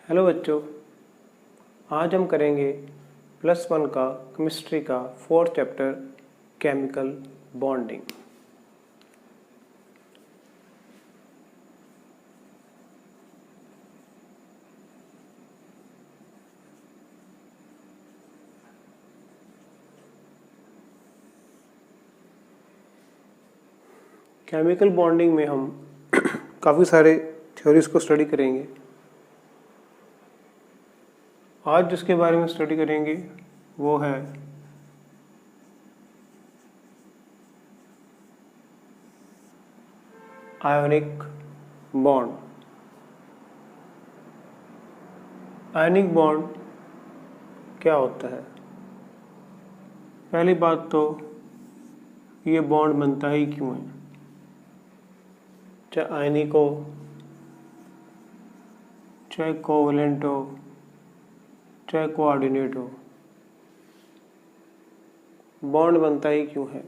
Hello बच्चों, आज हम करेंगे +1 का केमिस्ट्री का 4th chapter chemical bonding. Chemical bonding में हम काफ़ी सारे थ्योरीज को स्टडी करेंगे। आज जिसके बारे में स्टडी करेंगे वो है आयोनिक बॉन्ड। आयोनिक बॉन्ड क्या होता है? पहली बात तो ये बॉन्ड बनता ही क्यों है, चाहे आयनिक हो चाहे कोवैलेंट हो चाहे कोऑर्डिनेट हो, बॉन्ड बनता ही क्यों है?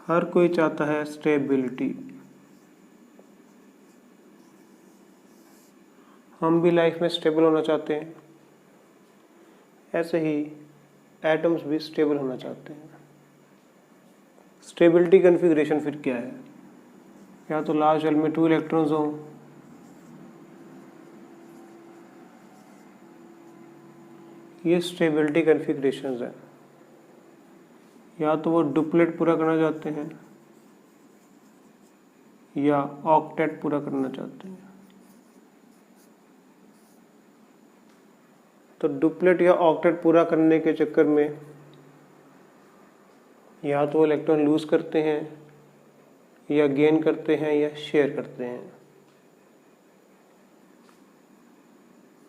हर कोई चाहता है स्टेबिलिटी। हम भी लाइफ में स्टेबल होना चाहते हैं, ऐसे ही एटम्स भी स्टेबल होना चाहते हैं। स्टेबिलिटी कॉन्फ़िगरेशन फिर क्या है? या तो लार्ज शेल में 2 इलेक्ट्रॉन्स हों, ये स्टेबिलिटी कॉन्फ़िगरेशंस है। या तो वो डुप्लेट पूरा करना चाहते हैं या ऑक्टेट पूरा करना चाहते हैं। तो डुप्लेट या ऑक्टेट पूरा करने के चक्कर में या तो इलेक्ट्रॉन लूज करते हैं या गेन करते हैं या शेयर करते हैं।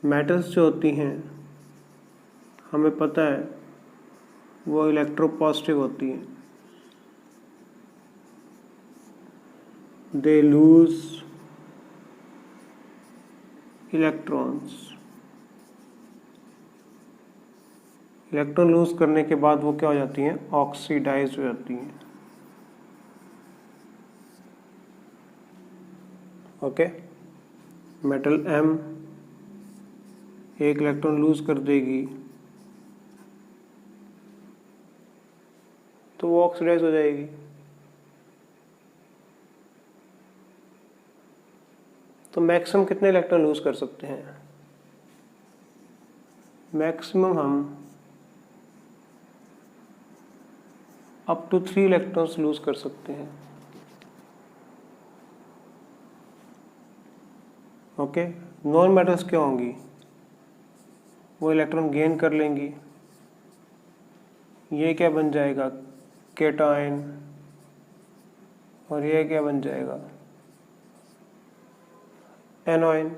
मेटल्स जो होती हैं हमें पता है वो इलेक्ट्रोपॉजिटिव होती हैं। They lose electrons. Electron lose करने के बाद वो क्या हो जाती हैं? ऑक्सीडाइज हो जाती हैं। ओके, मेटल M एक इलेक्ट्रॉन लूज कर देगी तो वो ऑक्सीडाइज हो जाएगी। तो मैक्सिमम कितने इलेक्ट्रॉन लूज कर सकते हैं? मैक्सिमम हम अप टू 3 इलेक्ट्रॉन्स लूज कर सकते हैं। ओके, नॉन मेटल्स क्या होंगी? वो इलेक्ट्रॉन गेन कर लेंगी। ये क्या बन जाएगा? केटायन। और ये क्या बन जाएगा? एनोइन।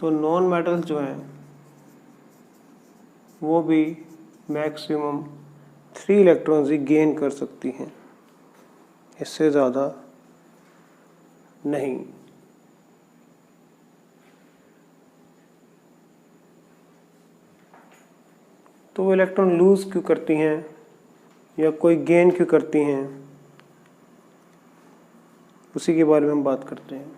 तो नॉन मेटल्स जो हैं वो भी मैक्सिमम 3 इलेक्ट्रॉन्स ही गेन कर सकती हैं, इससे ज़्यादा नहीं। तो वो इलेक्ट्रॉन लूज क्यों करती हैं या कोई गेन क्यों करती हैं, उसी के बारे में हम बात करते हैं।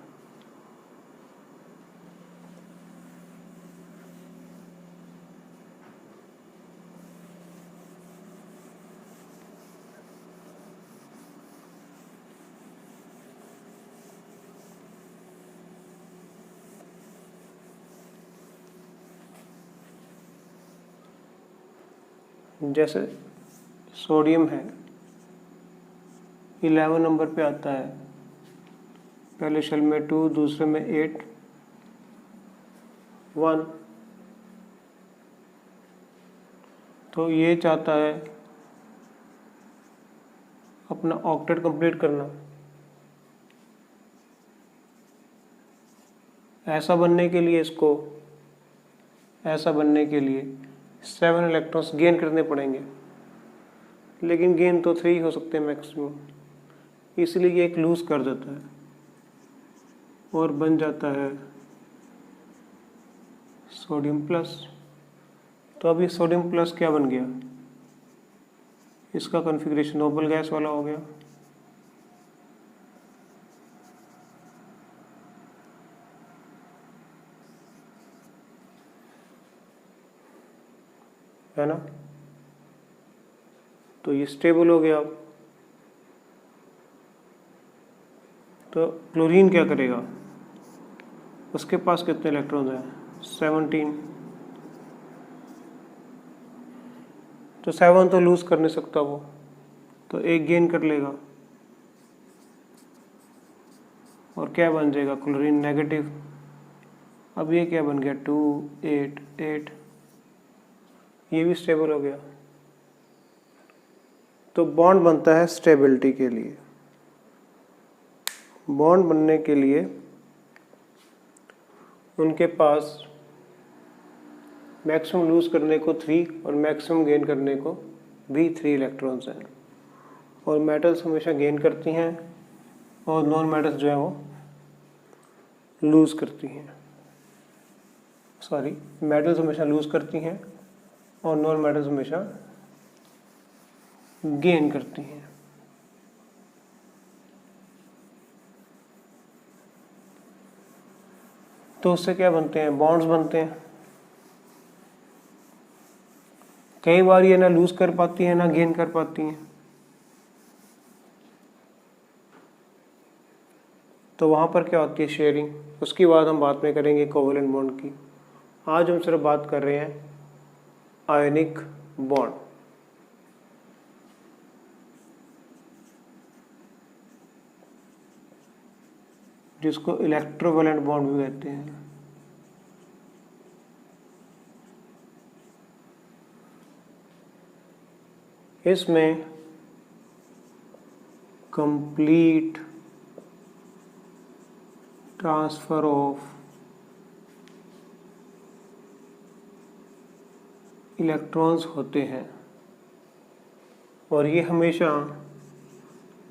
जैसे सोडियम है, 11 नंबर पे आता है, पहले शेल में 2, दूसरे में 8, 1। तो ये चाहता है अपना ऑक्टेट कंप्लीट करना। ऐसा बनने के लिए 7 इलेक्ट्रॉन्स गेन करने पड़ेंगे, लेकिन गेन तो 3 हो सकते हैं मैक्सिमम, इसलिए ये एक लूज कर देता है और बन जाता है सोडियम प्लस। तो अब ये सोडियम प्लस क्या बन गया? इसका कॉन्फ़िगरेशन नोबल गैस वाला हो गया। है ना। तो ये स्टेबल हो गया। तो क्लोरीन क्या करेगा, उसके पास कितने इलेक्ट्रॉन्स हैं, 17। तो 7 तो लूज कर नहीं सकता वो, तो एक गेन कर लेगा और क्या बन जाएगा, क्लोरीन नेगेटिव। अब ये क्या बन गया, 2 8 8, ये भी स्टेबल हो गया। तो बॉन्ड बनता है स्टेबिलिटी के लिए। बॉन्ड बनने के लिए उनके पास मैक्सिमम लूज करने को 3 और मैक्सिमम गेन करने को भी 3 इलेक्ट्रॉन्स हैं। और मेटल्स हमेशा गेन करती हैं और नॉन मेटल्स जो है वो लूज करती हैं। सॉरी, मेटल्स हमेशा लूज करती हैं और नॉन मेटल्स हमेशा गेन करती हैं। तो उससे क्या बनते हैं, बॉन्ड्स बनते हैं। कई बार ये ना लूज कर पाती हैं ना गेन कर पाती हैं, तो वहाँ पर क्या होती है, शेयरिंग। उसकी बात हम बाद में करेंगे कोवेलेंट बॉन्ड की। आज हम सिर्फ बात कर रहे हैं आयनिक बॉन्ड। जिसको इलेक्ट्रोवैलेंट बॉन्ड भी कहते हैं। इसमें कंप्लीट ट्रांसफर ऑफ इलेक्ट्रॉन्स होते हैं और ये हमेशा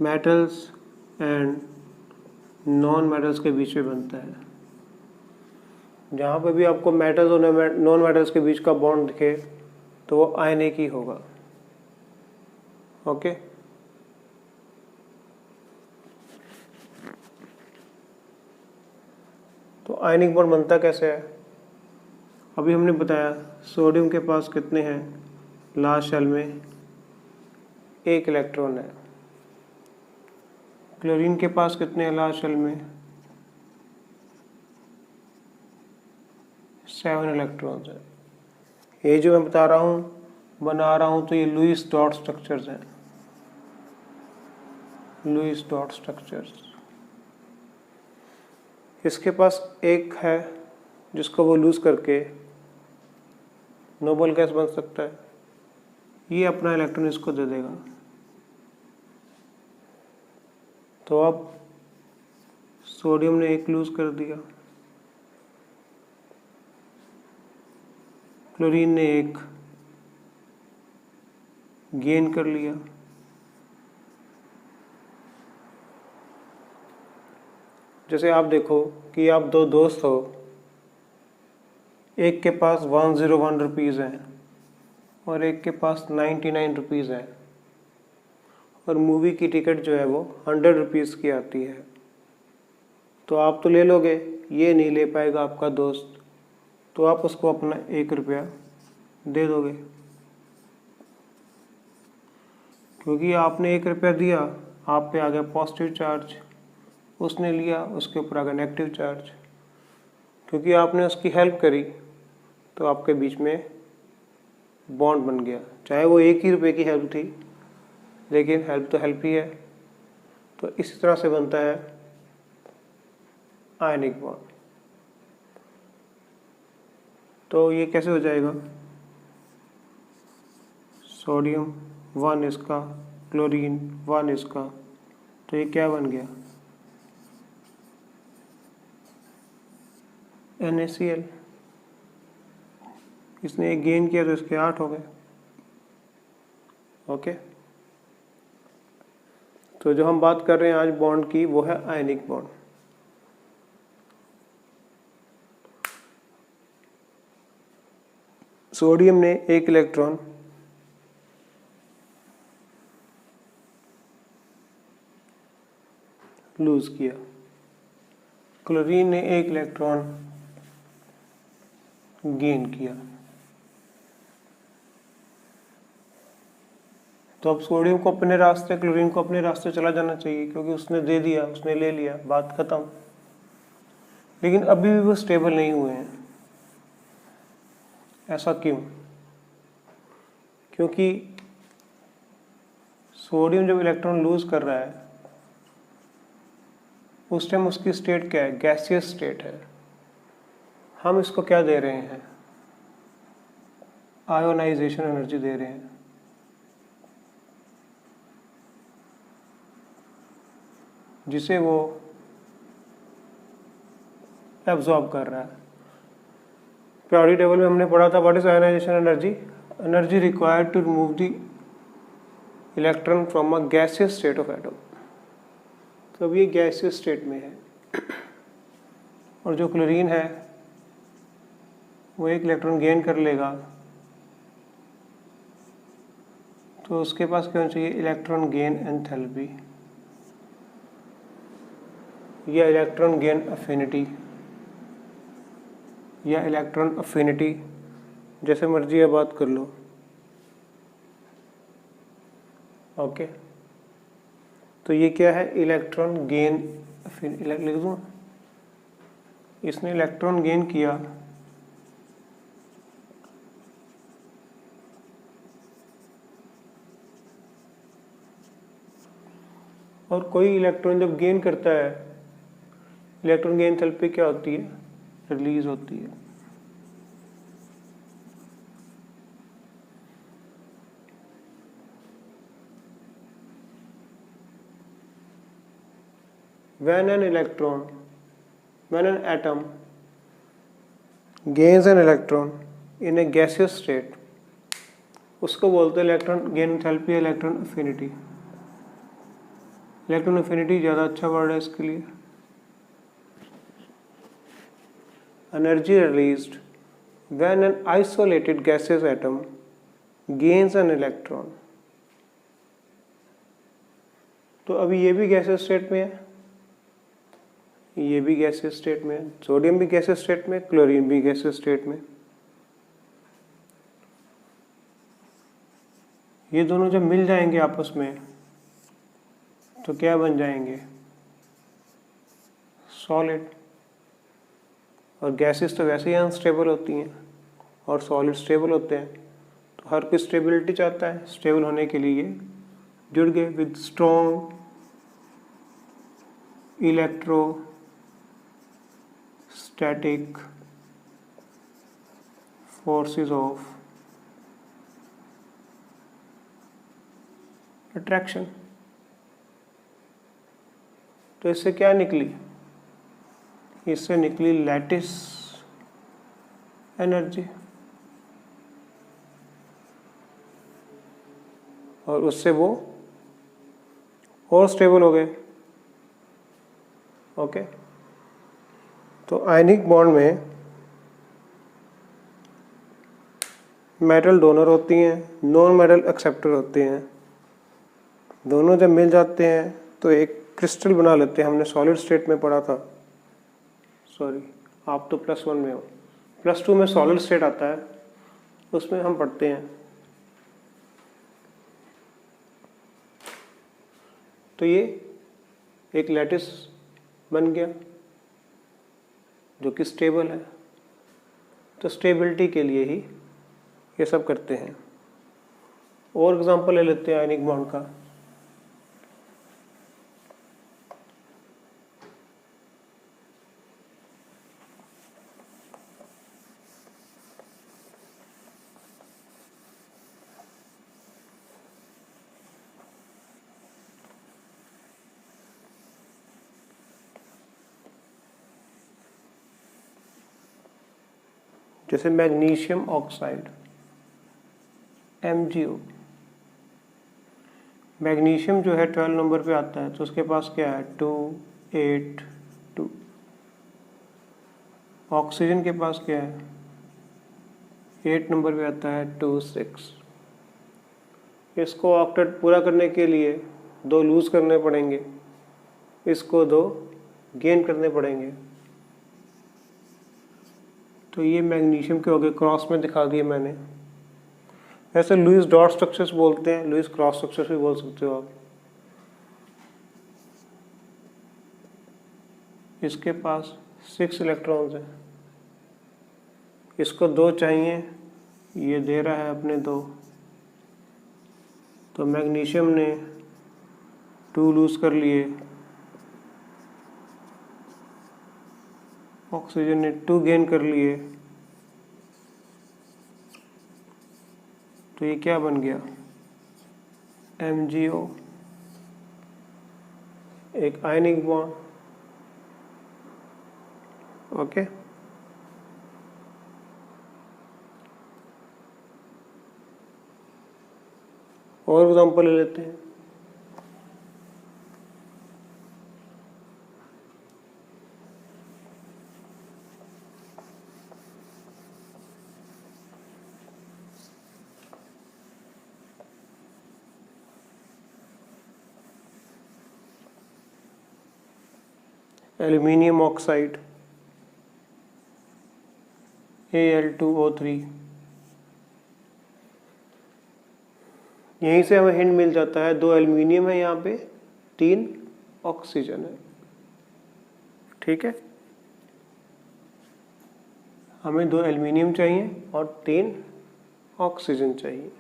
मेटल्स एंड नॉन मेटल्स के बीच में बनता है। जहाँ पे भी आपको मेटल्स और नॉन मेटल्स के बीच का बॉन्ड दिखे तो वो आयनिक ही होगा। ओके, तो आयनिक बॉन्ड बनता कैसे है, अभी हमने बताया। सोडियम के पास कितने हैं, लास्ट शेल में 1 इलेक्ट्रॉन है। क्लोरीन के पास कितने हैं लास्ट शेल में, 7 इलेक्ट्रॉन्स हैं। ये जो मैं बता रहा हूँ, बना रहा हूँ, तो ये लुईस डॉट स्ट्रक्चर्स हैं। Lewis dot structures. इसके पास एक है जिसको वो लूज करके नोबल गैस बन सकता है। ये अपना इलेक्ट्रॉन इसको दे देगा। तो अब सोडियम ने एक लूज कर दिया, क्लोरीन ने एक गेन कर लिया। जैसे आप देखो कि आप 2 दोस्त हो, एक के पास 101 रुपीज़ हैं और एक के पास 99 रुपीज़ है, और मूवी की टिकट जो है वो 100 रुपीज़ की आती है। तो आप तो ले लोगे, ये नहीं ले पाएगा आपका दोस्त, तो आप उसको अपना 1 रुपया दे दोगे, क्योंकि आपने 1 रुपया दिया, आप पे आ गया पॉजिटिव चार्ज। उसने लिया, उसके ऊपर आ गया नेगेटिव चार्ज। क्योंकि आपने उसकी हेल्प करी तो आपके बीच में बॉन्ड बन गया। चाहे वो 1 ही रुपये की हेल्प थी, लेकिन हेल्प तो हेल्प ही है। तो इसी तरह से बनता है आयनिक बॉन्ड। तो ये कैसे हो जाएगा, सोडियम 1 इसका, क्लोरीन 1 इसका, तो ये क्या बन गया, NaCl। इसने एक गेन किया तो इसके 8 हो गए। ओके, तो जो हम बात कर रहे हैं आज बॉन्ड की, वो है आयनिक बॉन्ड। सोडियम ने 1 इलेक्ट्रॉन लूज किया, क्लोरीन ने 1 इलेक्ट्रॉन गेन किया। तो अब सोडियम को अपने रास्ते, क्लोरीन को अपने रास्ते चला जाना चाहिए, क्योंकि उसने दे दिया, उसने ले लिया, बात खत्म। लेकिन अभी भी वो स्टेबल नहीं हुए हैं। ऐसा क्यों? क्योंकि सोडियम जब इलेक्ट्रॉन लूज कर रहा है उस टाइम उसकी स्टेट क्या है? गैसियस स्टेट है। हम इसको क्या दे रहे हैं? आयोनाइजेशन एनर्जी दे रहे हैं। जिसे वो एब्जॉर्ब कर रहा है। पीरियोडिक टेबल में हमने पढ़ा था what is ionisation energy? Energy required to remove the electron from a gaseous state of atom. तो अब ये गैसियस स्टेट में है और जो क्लोरीन है वो एक इलेक्ट्रॉन गेन कर लेगा, तो उसके पास क्या होना चाहिए? इलेक्ट्रॉन गेन एंथैल्पी या इलेक्ट्रॉन गेन अफिनिटी या इलेक्ट्रॉन अफिनिटी, जैसे मर्जी है बात कर लो। ओके, तो ये क्या है? इलेक्ट्रॉन गेन लिख दूँ? इसने इलेक्ट्रॉन गेन किया और कोई इलेक्ट्रॉन जब गेन करता है, इलेक्ट्रॉन गेन एंथैल्पी क्या होती है? रिलीज होती है। when an atom gains an electron in a gaseous state, उसको बोलते हैं electron gain enthalpy, electron affinity. Electron affinity ज़्यादा अच्छा वर्ड है इसके लिए। Energy released when an isolated gaseous atom gains an electron। तो अभी ये भी गैसियस स्टेट में है, ये भी गैसियस स्टेट में है, सोडियम भी गैसियस स्टेट में, क्लोरीन भी गैसियस स्टेट में। ये दोनों जब मिल जाएंगे आपस में तो क्या बन जाएंगे? सॉलिड। और गैसेस तो वैसे ही अनस्टेबल होती हैं और सॉलिड स्टेबल होते हैं, तो हर कोई स्टेबिलिटी चाहता है। स्टेबल होने के लिए जुड़ गए with strong electrostatic forces of attraction. तो इससे क्या निकली? इससे निकली लैटिस एनर्जी, और उससे वो और स्टेबल हो गए। ओके, तो आयनिक बॉन्ड में मेटल डोनर होती हैं, नॉन मेटल एक्सेप्टर होते हैं। दोनों जब मिल जाते हैं तो एक क्रिस्टल बना लेते हैं। हमने सॉलिड स्टेट में पढ़ा था, सॉरी आप तो +1 में हो, +2 में सॉलिड स्टेट आता है, उसमें हम पढ़ते हैं। तो ये एक लैटिस बन गया जो कि स्टेबल है। तो स्टेबिलिटी के लिए ही ये सब करते हैं। और एग्जांपल ले लेते हैं आयनिक बॉन्ड का। जैसे मैग्नीशियम ऑक्साइड MgO। मैग्नीशियम जो है 12 नंबर पे आता है, तो उसके पास क्या है? 2 8 2। ऑक्सीजन के पास क्या है? 8 नंबर पे आता है 2 6। इसको ऑक्टेट पूरा करने के लिए 2 लूज करने पड़ेंगे, इसको 2 गेन करने पड़ेंगे। तो ये मैग्नीशियम के हो गए, क्रॉस में दिखा दिए मैंने। ऐसे लुईस डॉट स्ट्रक्चर्स बोलते हैं, लुईस क्रॉस स्ट्रक्चर्स भी बोल सकते हो आप। इसके पास 6 इलेक्ट्रॉन्स हैं, इसको 2 चाहिए, ये दे रहा है अपने 2, तो मैग्नीशियम ने 2 लूज कर लिए, ऑक्सीजन ने 2 गेन कर लिए, तो ये क्या बन गया, MgO, एक आयनिक बॉन्ड। ओके, और एग्जांपल ले लेते हैं। एल्यूमिनियम ऑक्साइड Al2O3, यहीं से हमें हिंट मिल जाता है, 2 एल्यूमिनियम है यहाँ पे, 3 ऑक्सीजन है। ठीक है, हमें 2 एल्यूमिनियम चाहिए और 3 ऑक्सीजन चाहिए।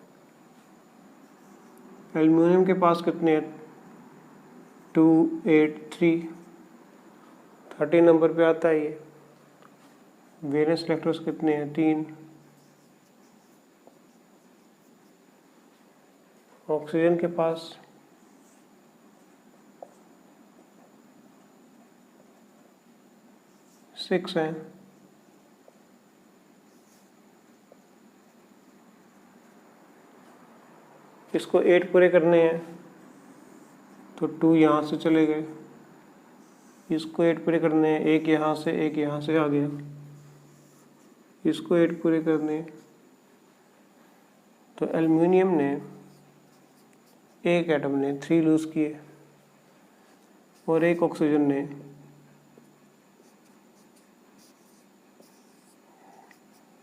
एल्यूमिनियम के पास कितने हैं, 2 8 3, 13 नंबर पे आता है ये। वैलेंस इलेक्ट्रॉन्स कितने हैं, 3। ऑक्सीजन के पास 6 हैं। इसको 8 पूरे करने हैं, तो 2 यहाँ से चले गए। इसको 8 पूरे करने हैं, एक यहाँ से एक यहाँ से आ गया। इसको 8 पूरे करने हैं, तो एल्यूमिनियम ने एक एटम ने 3 लूज किए और एक ऑक्सीजन ने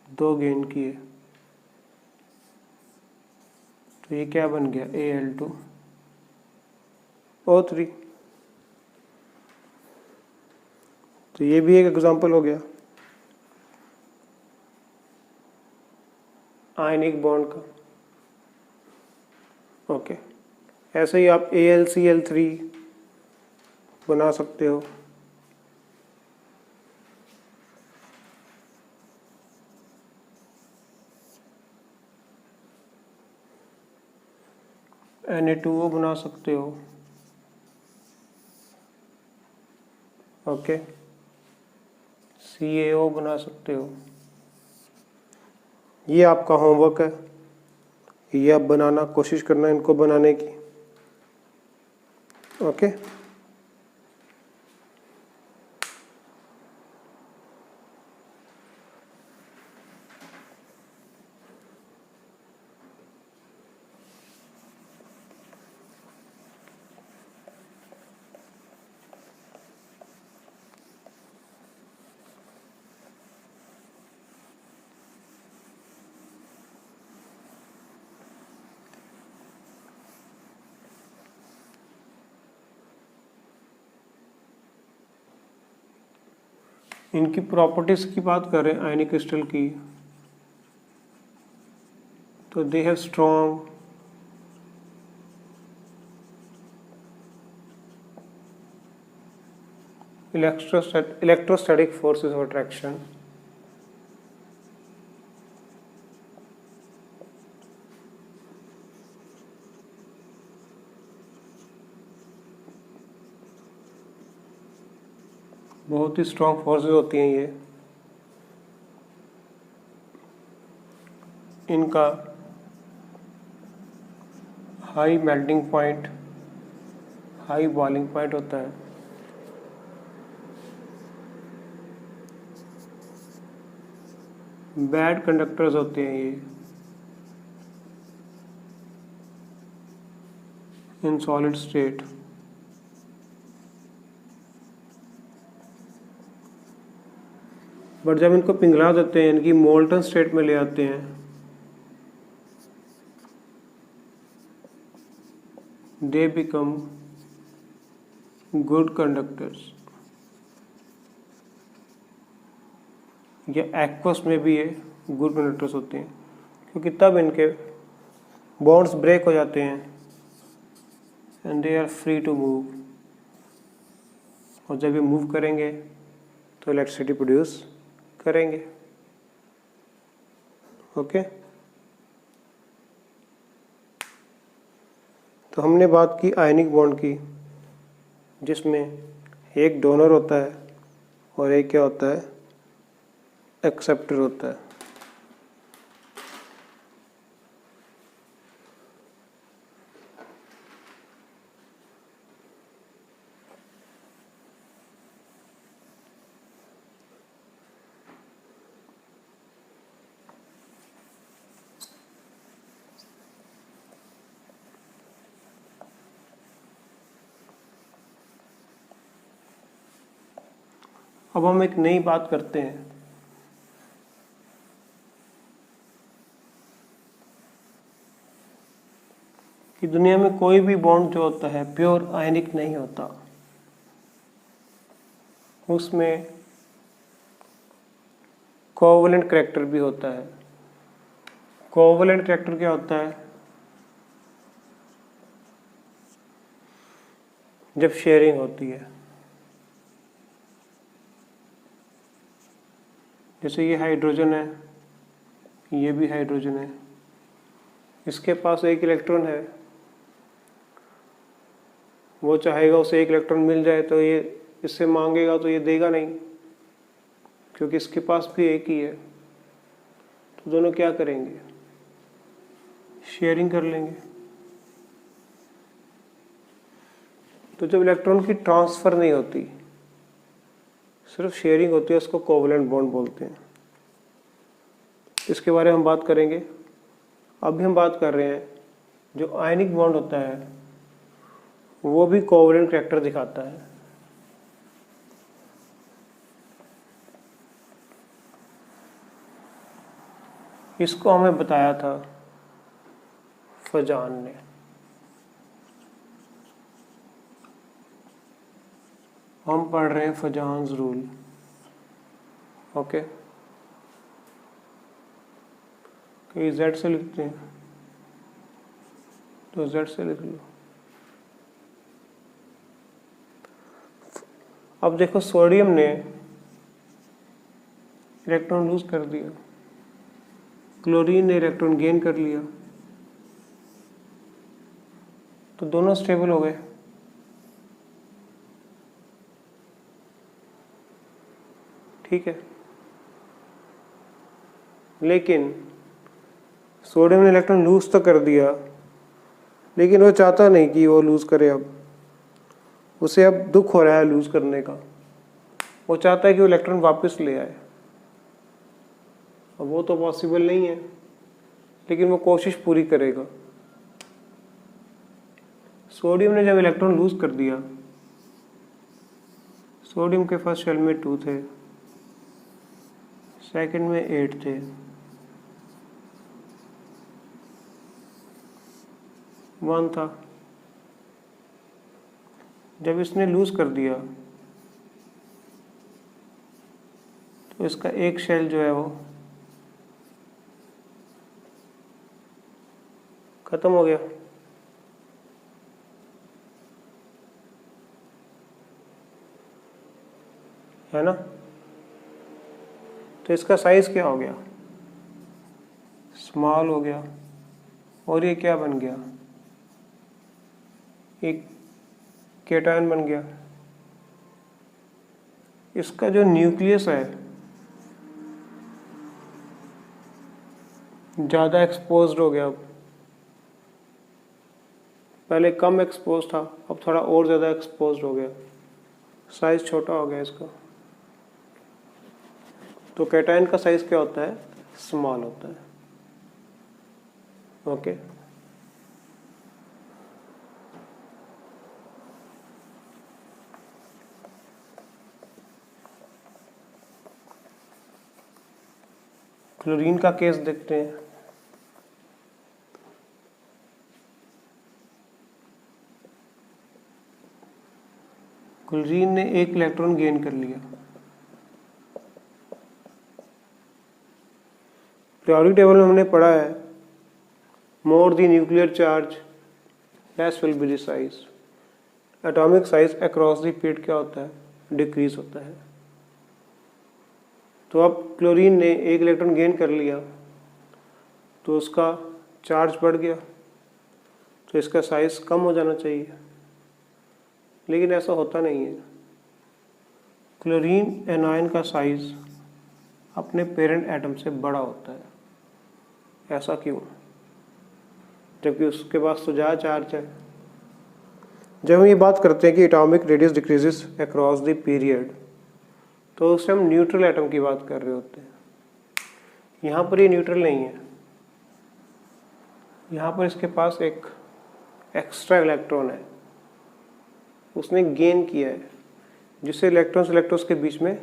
2 गेन किए, तो ये क्या बन गया, Al2O3। तो ये भी एक एग्जांपल हो गया आयनिक बॉन्ड का। ओके, ऐसे ही आप AlCl3 बना सकते हो। Na2O बना सकते हो। ओके, CaO बना सकते हो। ये आपका होमवर्क है, ये आप बनाना कोशिश करना इनको बनाने की। ओके, इनकी प्रॉपर्टीज की बात करें आयनिक क्रिस्टल की, तो they have strong electrostatic forces of attraction, बहुत ही स्ट्रॉन्ग फोर्सेस होती हैं ये। इनका high melting point, high boiling point होता है। बैड कंडक्टर्स होते हैं ये इन सॉलिड स्टेट। बट जब इनको पिघला देते हैं, इनकी मोल्टन स्टेट में ले आते हैं, they become good conductors. या एक्वस में भी ये गुड कंडक्टर्स होते हैं, क्योंकि तब इनके बॉन्ड्स ब्रेक हो जाते हैं and they are free to move, और जब ये मूव करेंगे तो इलेक्ट्रिसिटी प्रोड्यूस करेंगे। ओके, तो हमने बात की आयनिक बॉन्ड की, जिसमें एक डोनर होता है और एक क्या होता है, एक्सेप्टर होता है। अब हम एक नई बात करते हैं कि दुनिया में कोई भी बॉन्ड जो होता है प्योर आयनिक नहीं होता, उसमें कोवैलेंट करैक्टर भी होता है। कोवैलेंट करैक्टर क्या होता है, जब शेयरिंग होती है। जैसे ये हाइड्रोजन है, ये भी हाइड्रोजन है, इसके पास एक इलेक्ट्रॉन है, वो चाहेगा उसे एक इलेक्ट्रॉन मिल जाए तो ये इससे मांगेगा तो ये देगा नहीं, क्योंकि इसके पास भी एक ही है। तो दोनों क्या करेंगे, शेयरिंग कर लेंगे। तो जब इलेक्ट्रॉन की ट्रांसफर नहीं होती, सिर्फ शेयरिंग होती है, उसको कोवैलेंट बॉन्ड बोलते हैं। इसके बारे में हम बात करेंगे। अभी हम बात कर रहे हैं जो आयनिक बॉन्ड होता है वो भी कोवैलेंट करैक्टर दिखाता है। इसको हमें बताया था फजान ने। हम पढ़ रहे हैं फजान्स रूल। ओके, कहीं जेड से लिखते हैं तो जेड से लिख लो। अब देखो, सोडियम ने इलेक्ट्रॉन लूज कर दिया, क्लोरीन ने इलेक्ट्रॉन गेन कर लिया, तो दोनों स्टेबल हो गए। ठीक है, लेकिन सोडियम ने इलेक्ट्रॉन लूज तो कर दिया, लेकिन वो चाहता नहीं कि वो लूज करे। अब उसे अब दुख हो रहा है लूज करने का, वो चाहता है कि वो इलेक्ट्रॉन वापस ले आए। अब वो तो पॉसिबल नहीं है, लेकिन वो कोशिश पूरी करेगा। सोडियम ने जब इलेक्ट्रॉन लूज कर दिया, सोडियम के फर्स्ट शेल में 2 थे, सेकंड में 8 थे, 1 था। जब इसने लूज कर दिया तो इसका एक शेल जो है वो खत्म हो गया। है ना? तो इसका साइज क्या हो गया, स्मॉल हो गया, और ये क्या बन गया, एक केटायन बन गया। इसका जो न्यूक्लियस है ज़्यादा एक्सपोज्ड हो गया। अब पहले कम एक्सपोज था, अब थोड़ा और ज़्यादा एक्सपोज्ड हो गया, साइज छोटा हो गया इसका। तो केटायन का साइज क्या होता है, स्मॉल होता है। ओके, क्लोरीन का केस देखते हैं। क्लोरीन ने एक इलेक्ट्रॉन गेन कर लिया। पीरियोडिक टेबल में हमने पढ़ा है more the nuclear charge less will be the size. Atomic size across the period क्या होता है, डिक्रीज होता है। तो अब क्लोरीन ने एक इलेक्ट्रॉन गेन कर लिया तो उसका चार्ज बढ़ गया, तो इसका साइज कम हो जाना चाहिए, लेकिन ऐसा होता नहीं है। क्लोरीन एनायन का साइज अपने पेरेंट एटम से बड़ा होता है। ऐसा क्यों, जबकि उसके पास तो ज़्यादा चार्ज है। जब हम ये बात करते हैं कि atomic radius decreases across the period, तो उससे हम न्यूट्रल एटम की बात कर रहे होते हैं। यहाँ पर ये न्यूट्रल नहीं है, यहाँ पर इसके पास एक एक्स्ट्रा इलेक्ट्रॉन है, उसने गेन किया है, जिससे इलेक्ट्रॉन्स के बीच में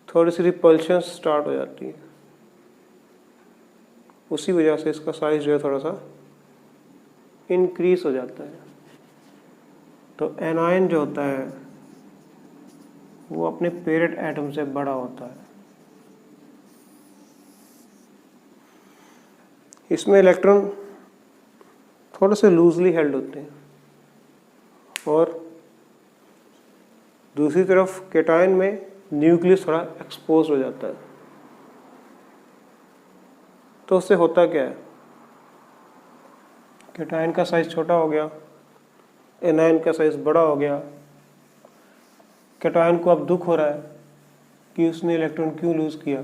थोड़ी सी रिपल्शन स्टार्ट हो जाती है। उसी वजह से इसका साइज जो है थोड़ा सा इंक्रीज हो जाता है। तो एनायन जो होता है वो अपने पेरेंट एटम से बड़ा होता है। इसमें इलेक्ट्रॉन थोड़े से लूजली हेल्ड होते हैं, और दूसरी तरफ कैटायन में न्यूक्लियस थोड़ा एक्सपोज हो जाता है। तो उससे होता क्या है, कैटायन का साइज छोटा हो गया, एनायन का साइज बड़ा हो गया। कैटायन को अब दुख हो रहा है कि उसने इलेक्ट्रॉन क्यों लूज किया।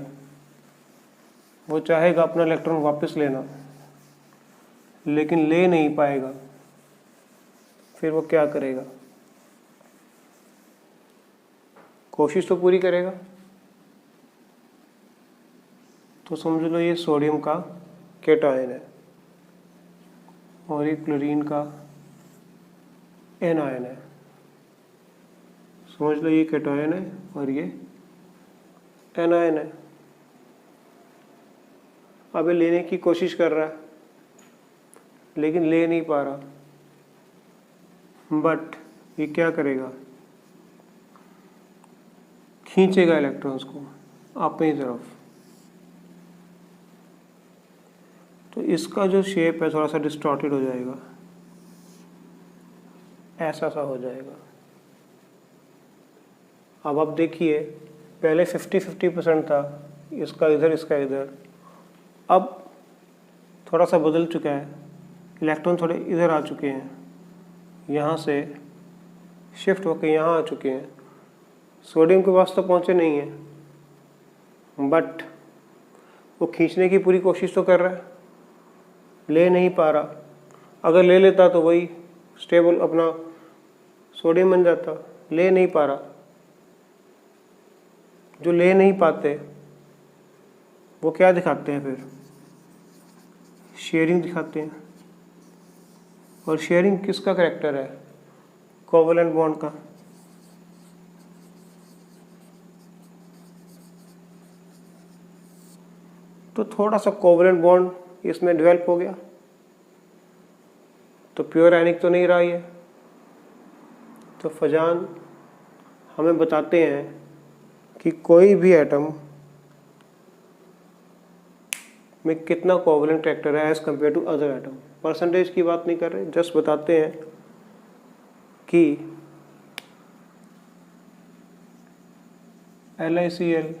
वो चाहेगा अपना इलेक्ट्रॉन वापस लेना, लेकिन ले नहीं पाएगा। फिर वो क्या करेगा, कोशिश तो पूरी करेगा। तो समझ लो ये सोडियम का कैटायन है और ये क्लोरीन का एनायन है। समझ लो ये कैटायन है और ये एनायन है। अब ये लेने की कोशिश कर रहा है, लेकिन ले नहीं पा रहा। बट ये क्या करेगा, खींचेगा इलेक्ट्रॉन्स को अपनी तरफ। तो इसका जो शेप है थोड़ा सा डिस्टॉर्टेड हो जाएगा, ऐसा सा हो जाएगा। अब आप देखिए, पहले 50-50% था, इसका इधर इसका इधर। अब थोड़ा सा बदल चुका है, इलेक्ट्रॉन थोड़े इधर आ चुके हैं, यहाँ से शिफ्ट होकर यहाँ आ चुके हैं। सोडियम के पास तो पहुँचे नहीं है, बट वो खींचने की पूरी कोशिश तो कर रहा है, ले नहीं पा रहा। अगर ले लेता तो वही स्टेबल अपना सोडियम बन जाता, ले नहीं पा रहा। जो ले नहीं पाते वो क्या दिखाते हैं, फिर शेयरिंग दिखाते हैं। और शेयरिंग किसका करैक्टर है, कोवलेंट बॉन्ड का। तो थोड़ा सा कोवलेंट बॉन्ड इसमें डेवलप हो गया, तो प्योर आयनिक तो नहीं रहा ये। तो फजान हमें बताते हैं कि कोई भी एटम में कितना कोवलेंट कैरेक्टर है as compare to other atom. Percentage की बात नहीं कर रहे, जस्ट बताते हैं कि LiCl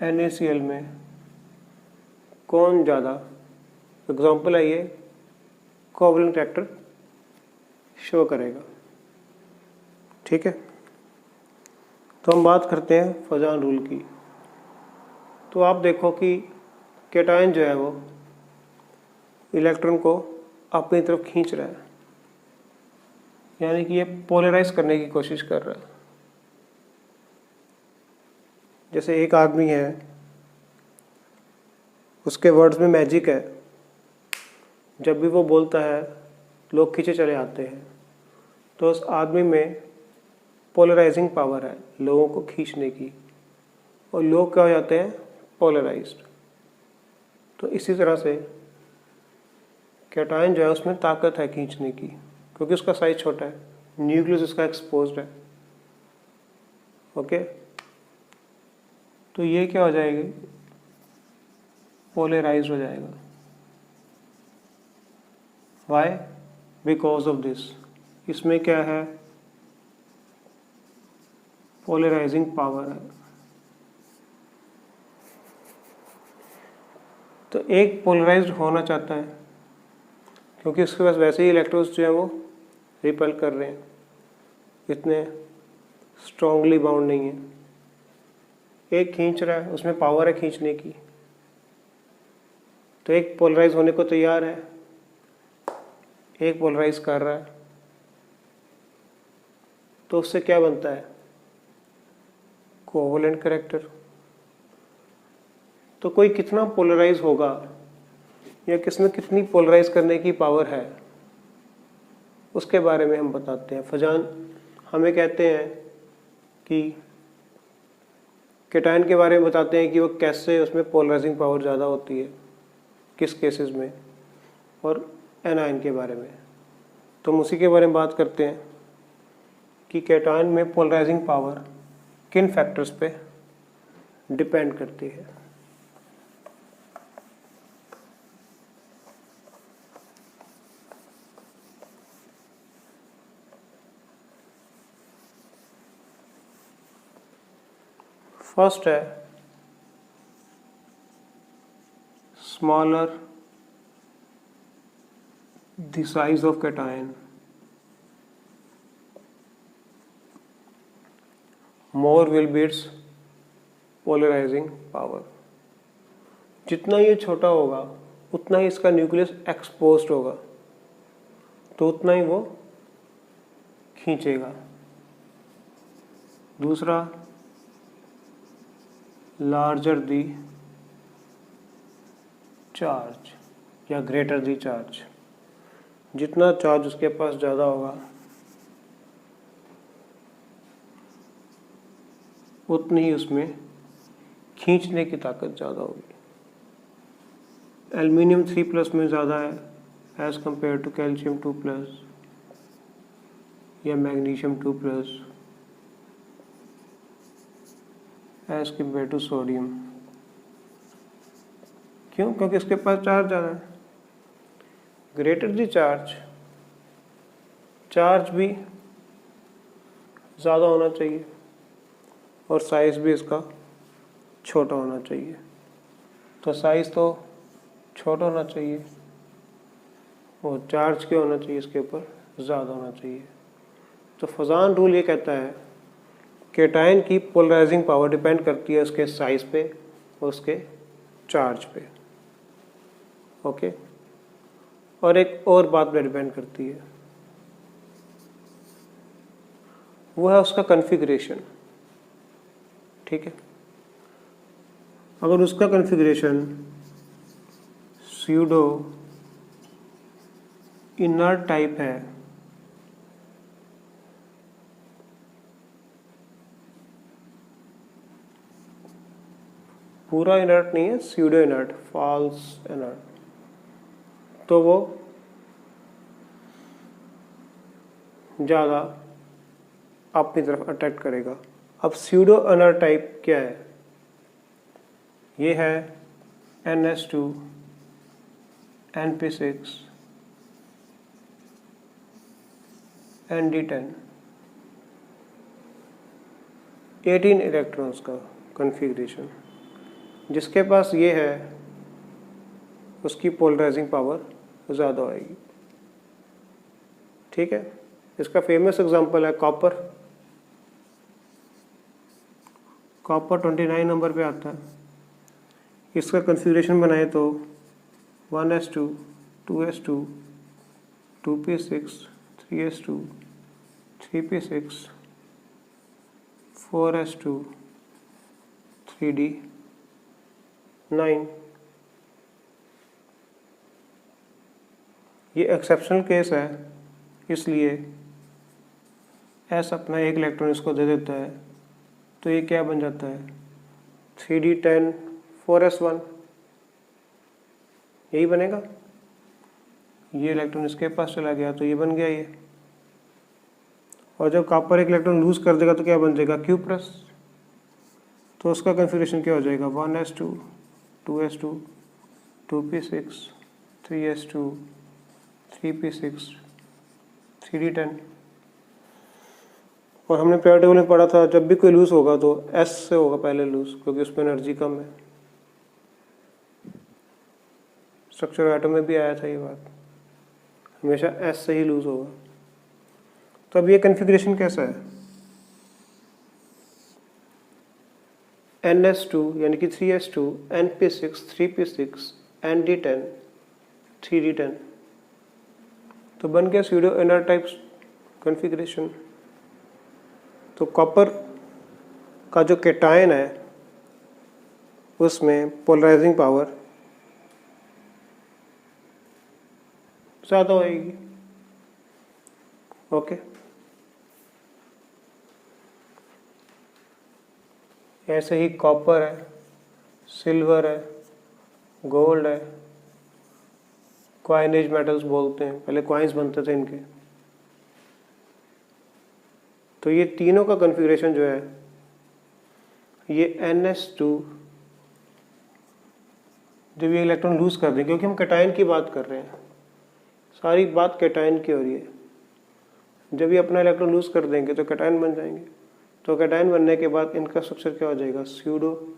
NaCl में कौन ज़्यादा एग्जाम्पल है, ये कोवलेंट कैरेक्टर शो करेगा। ठीक है, तो हम बात करते हैं फजान रूल की। तो आप देखो कि कैटायन जो है वो इलेक्ट्रॉन को अपनी तरफ खींच रहा है, यानी कि ये पोलराइज करने की कोशिश कर रहा है। जैसे एक आदमी है, उसके वर्ड्स में मैजिक है, जब भी वो बोलता है लोग खींचे चले आते हैं। तो उस आदमी में पोलराइजिंग पावर है लोगों को खींचने की, और लोग क्या हो जाते हैं, पोलराइज्ड। तो इसी तरह से कैटायन जो है उसमें ताकत है खींचने की, क्योंकि उसका साइज छोटा है। न्यूक्लियस इसका एक्सपोज्ड है। ओके, तो ये क्या हो जाएगी, पोलराइज हो जाएगा। वाई? बिकॉज ऑफ दिस, इसमें क्या है, पोलराइजिंग पावर है। तो एक पोलराइज्ड होना चाहता है क्योंकि उसके पास वैसे ही इलेक्ट्रॉन्स जो है वो रिपेल कर रहे हैं, इतने स्ट्रांगली बाउंड नहीं है। एक खींच रहा है, उसमें पावर है खींचने की, तो एक पोलराइज होने को तैयार है, एक पोलराइज कर रहा है, तो उससे क्या बनता है, कोवैलेंट कैरेक्टर। तो कोई कितना पोलराइज होगा या किसमें कितनी पोलराइज करने की पावर है, उसके बारे में हम बताते हैं। फजान हमें कहते हैं कि कैटायन के बारे में बताते हैं कि वो कैसे उसमें पोलराइजिंग पावर ज़्यादा होती है, किस केसेस में, और एनायन के बारे में। तो हम उसी के बारे में बात करते हैं कि कैटायन में पोलराइजिंग पावर किन फैक्टर्स पे डिपेंड करती है। फर्स्ट है smaller the size of cation, more will be its polarising power. जितना ये छोटा होगा उतना ही इसका न्यूक्लियस एक्सपोज्ड होगा, तो उतना ही वो खींचेगा। दूसरा, लार्जर दी चार्ज या ग्रेटर दी चार्ज, जितना चार्ज उसके पास ज़्यादा होगा उतनी ही उसमें खींचने की ताकत ज़्यादा होगी। एल्युमिनियम 3+ में ज़्यादा है एज कंपेयर टू कैल्शियम 2+ या magnesium 2+ as compare to sodium. क्यों? क्योंकि इसके पास चार्ज ज़्यादा है। ग्रेटर दी चार्ज भी ज़्यादा होना चाहिए और साइज भी इसका छोटा होना चाहिए। तो साइज तो छोटा होना चाहिए और चार्ज क्या होना चाहिए, इसके ऊपर ज़्यादा होना चाहिए। तो फजान रूल ये कहता है कैटायन की पोलराइजिंग पावर डिपेंड करती है उसके साइज पे और उसके चार्ज पे। ओके, और एक और बात पे डिपेंड करती है, वो है उसका कॉन्फ़िगरेशन। ठीक है, अगर उसका कॉन्फ़िगरेशन स्यूडो इनर्ट टाइप है पूरा इनर्ट नहीं है, स्यूडो इनर्ट, फॉल्स इनर्ट, तो वो ज़्यादा अपनी तरफ अट्रैक्ट करेगा। अब स्यूडो इनर्ट टाइप क्या है, ये है NH2 NP6 ND10, 18 इलेक्ट्रॉन्स का कॉन्फ़िगरेशन। जिसके पास ये है उसकी पोलराइजिंग पावर ज़्यादा आएगी। ठीक है, इसका फेमस एग्जांपल है कॉपर। कॉपर 29 नंबर पे आता है। इसका कॉन्फ़िगरेशन बनाए तो 1s2 2s2 2p6 3s2 3p6 4s2 3d9। ये एक्सेप्शनल केस है, इसलिए एस अपना एक इलेक्ट्रॉन इसको दे देता है, तो ये क्या बन जाता है 3d10 4s1, यही बनेगा। ये इलेक्ट्रॉन इसके पास चला गया तो ये बन गया ये। और जब कॉपर एक इलेक्ट्रॉन लूज कर देगा तो क्या बन जाएगा Q+, तो उसका कन्फिग्रेशन क्या हो जाएगा 1s2 2s2 2p6 3s2 3p6 3d10। और हमने पीरियोडिक टेबल में पढ़ा था जब भी कोई लूज होगा तो S से होगा पहले लूज, क्योंकि उसमें एनर्जी कम है। स्ट्रक्चर एटम में भी आया था ये बात, हमेशा S से ही लूज होगा। तो अब ये कन्फिग्रेशन कैसा है, NS2 यानी कि 3s2 np6 3p6 nd10 3d10, तो बन गया स्यूडो इनर टाइप कन्फिग्रेशन। तो कॉपर का जो कैटायन है उसमें पोलराइजिंग पावर ज़्यादा होएगी। ओके, ऐसे ही कॉपर है, सिल्वर है, गोल्ड है, क्वाइनेज मेटल्स बोलते हैं, पहले क्वाइंस बनते थे इनके। तो ये तीनों का कॉन्फ़िगरेशन जो है ये NS2 जब ये इलेक्ट्रॉन लूज कर दें, क्योंकि हम कैटायन की बात कर रहे हैं, सारी बात कैटायन की हो रही है। जब ये अपना इलेक्ट्रॉन लूज कर देंगे तो कैटायन बन जाएंगे। तो कैटायन बनने के बाद इनका स्ट्रक्चर क्या हो जाएगा, स्यूडो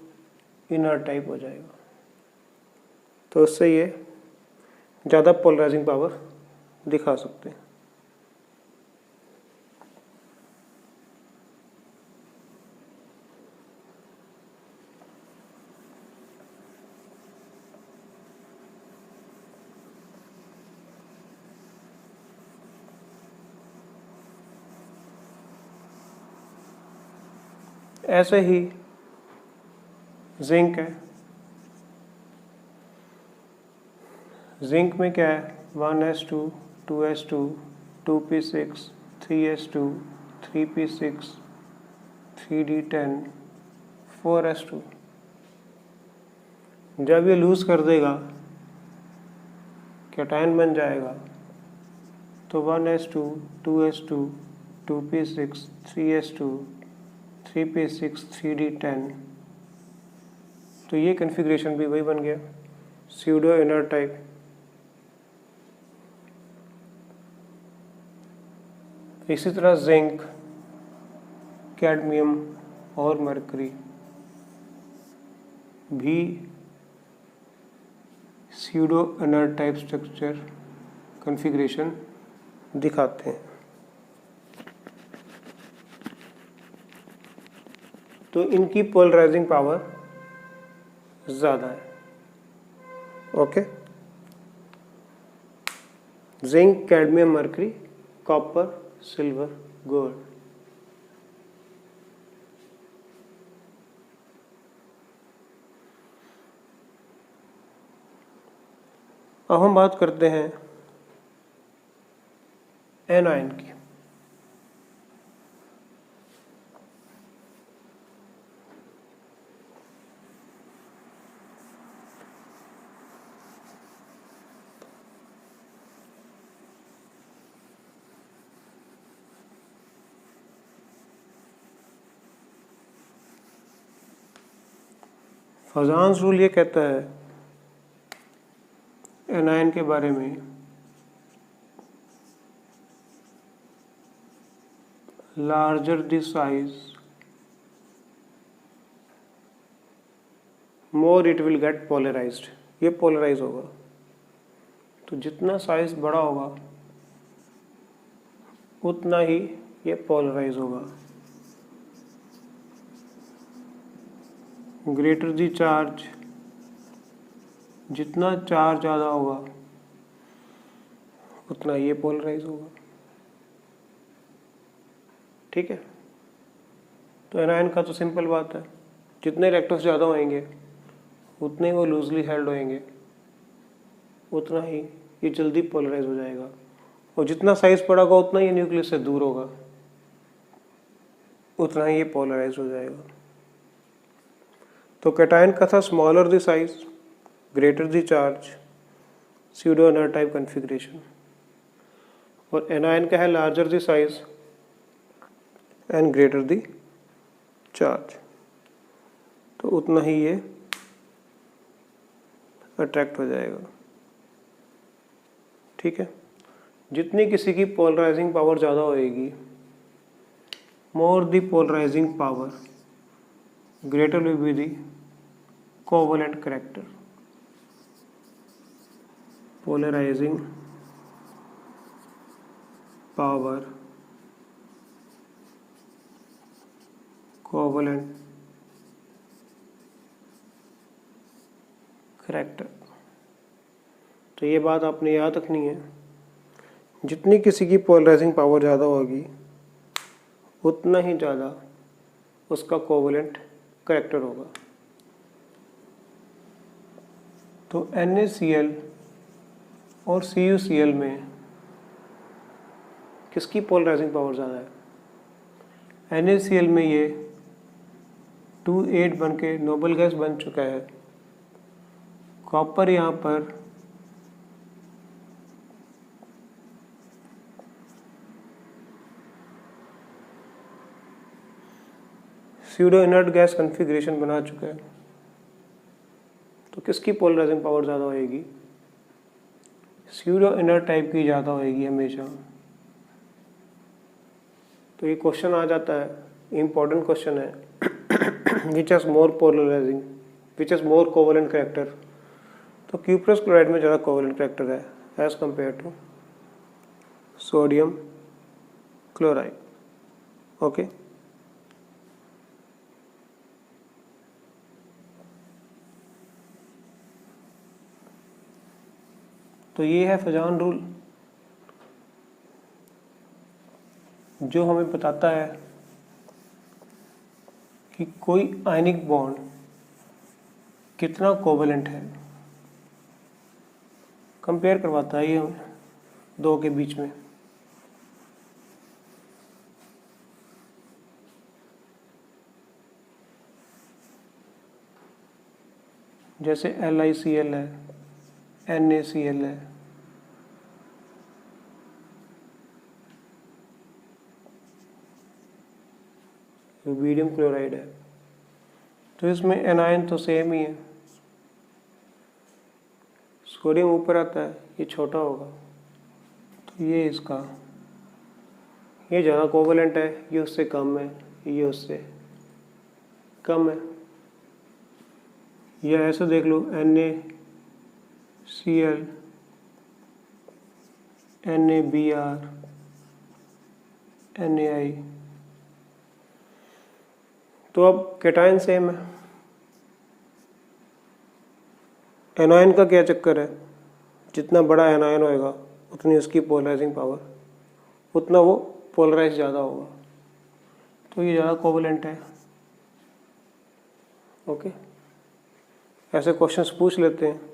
इनर टाइप हो जाएगा। तो उससे ये ज़्यादा पोलराइजिंग पावर दिखा सकते हैं। ऐसे ही जिंक है, जिंक में क्या है 1s2 2s2 2p6 3s2 3p6 3d10 4s2। जब ये लूज कर देगा कैटायन बन जाएगा, तो 1s2 2s2 2p6 3s2 3p6 3d10, तो ये कन्फिग्रेशन भी वही बन गया, स्यूडो इनर टाइप। इसी तरह जिंक, कैडमियम और मरकरी भी pseudo inner type structure configuration दिखाते हैं। तो इनकी पोलराइजिंग पावर ज़्यादा है। Okay, zinc, cadmium, mercury, copper, silver, gold. अब हम बात करते हैं एनायन की। फजान्स रूल ये कहता है एनायन के बारे में, larger the size more it will get polarised. ये पोलराइज होगा, तो जितना साइज बड़ा होगा उतना ही ये पोलराइज होगा। ग्रेटर दी चार्ज, जितना चार्ज ज़्यादा होगा उतना ये पोलराइज होगा। ठीक है, तो एनायन का तो सिंपल बात है, जितने इलेक्ट्रॉन्स ज़्यादा होंगे उतने ही वो लूजली हेल्ड होंगे, उतना ही ये जल्दी पोलराइज हो जाएगा। और जितना साइज बड़ा होगा उतना ही न्यूक्लियस से दूर होगा, उतना ही ये पोलराइज हो जाएगा। तो कैटायन का था smaller the size, greater the charge, pseudo inner type configuration. और एनायन का है larger the size, and greater the charge, तो उतना ही ये अट्रैक्ट हो जाएगा। ठीक है, जितनी किसी की पोलराइजिंग पावर ज़्यादा होएगी, more the polarising power greater will be the covalent character. Polarising power covalent character, तो ये बात आपने याद रखनी है, जितनी किसी की पोलराइजिंग पावर ज़्यादा होगी उतना ही ज़्यादा उसका कोवेलेंट कैरेक्टर होगा। तो NaCl और CuCl में किसकी पोलराइजिंग पावर ज़्यादा है? NaCl में ये 2,8 बन के नोबल गैस बन चुका है। कॉपर यहाँ पर स्यूडो इनर्ट गैस कॉन्फ़िगरेशन बना चुका है, तो किसकी पोलराइजिंग पावर ज़्यादा होएगी? स्यूडो इनर्ट टाइप की ज़्यादा होएगी हमेशा। तो ये क्वेश्चन आ जाता है, इम्पोर्टेंट क्वेश्चन है, which has more polarising, which has more covalent character. तो क्यूप्रस क्लोराइड में ज़्यादा कोवेलेंट कैरेक्टर है as compare to sodium chloride. Okay, तो ये है फजान रूल, जो हमें बताता है कि कोई आयनिक बॉन्ड कितना कोवेलेंट है, कंपेयर करवाता है ये हमें दो के बीच में। जैसे LiCl है, NaCl है, रुबिडियम क्लोराइड है, तो इसमें एनायन तो सेम ही है। सोडियम ऊपर आता है, ये छोटा होगा, तो ये इसका, ये ज़्यादा कोवेलेंट है, ये उससे कम है, ये उससे कम है। या ऐसे देख लो, NaCl, NaBr, NaI, तो अब कैटायन सेम है। एनायन का क्या चक्कर है, जितना बड़ा एनायन होएगा उतनी उसकी पोलराइजिंग पावर, उतना वो पोलराइज ज़्यादा होगा, तो ये ज़्यादा कोवेलेंट है। ओके, ऐसे क्वेश्चंस पूछ लेते हैं।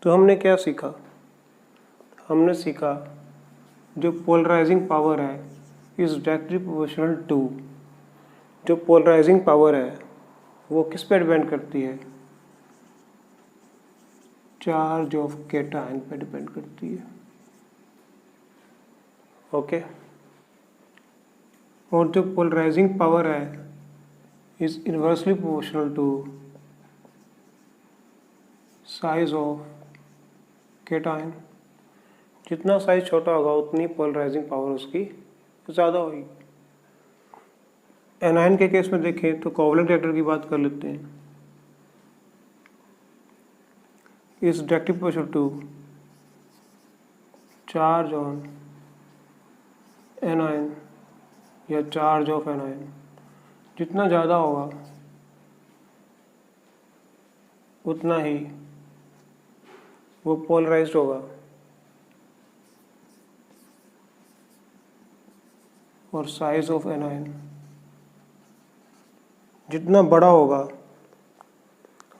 तो हमने क्या सीखा? हमने सीखा जो पोलराइजिंग पावर है इज डायरेक्टली प्रोपोर्शनल टू, जो पोलराइजिंग पावर है वो किस पे डिपेंड करती है? चार्ज ऑफ कैटायन पे डिपेंड करती है। ओके, और जो पोलराइजिंग पावर है is inversely proportional to size of cation. जितना साइज छोटा होगा उतनी पोलराइजिंग पावर उसकी ज़्यादा होगी। एनायन के केस में देखें तो कोवेलेंट कैरेक्टर की बात कर लेते हैं। Is directly proportional to charge on anion या चार्ज ऑफ एनायन। जितना ज़्यादा होगा उतना ही वो पोलराइज्ड होगा, और साइज ऑफ एनायन जितना बड़ा होगा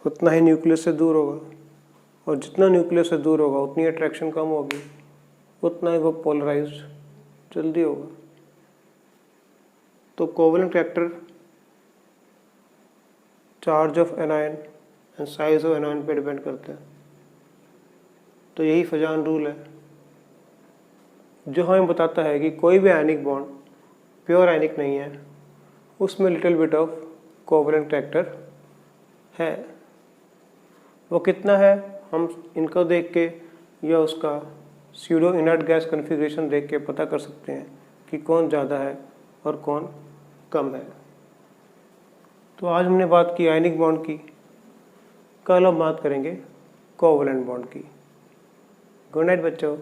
उतना ही न्यूक्लियस से दूर होगा, और जितना न्यूक्लियस से दूर होगा उतनी अट्रैक्शन कम होगी, उतना ही वो पोलराइज्ड जल्दी होगा। तो covalent character charge of anion and size of anion पे डिपेंड करते हैं। तो यही फजान रूल है जो हमें बताता है कि कोई भी आयनिक बॉन्ड प्योर आयनिक नहीं है, उसमें little bit of covalent character है। वो कितना है हम इनको देख के या उसका स्यूडो इनर्ट गैस कॉन्फ़िगरेशन देख के पता कर सकते हैं कि कौन ज़्यादा है और कौन कम है। तो आज हमने बात की आयनिक बॉन्ड की, कल हम बात करेंगे कोवेलेंट बॉन्ड की। गुड नाइट बच्चों।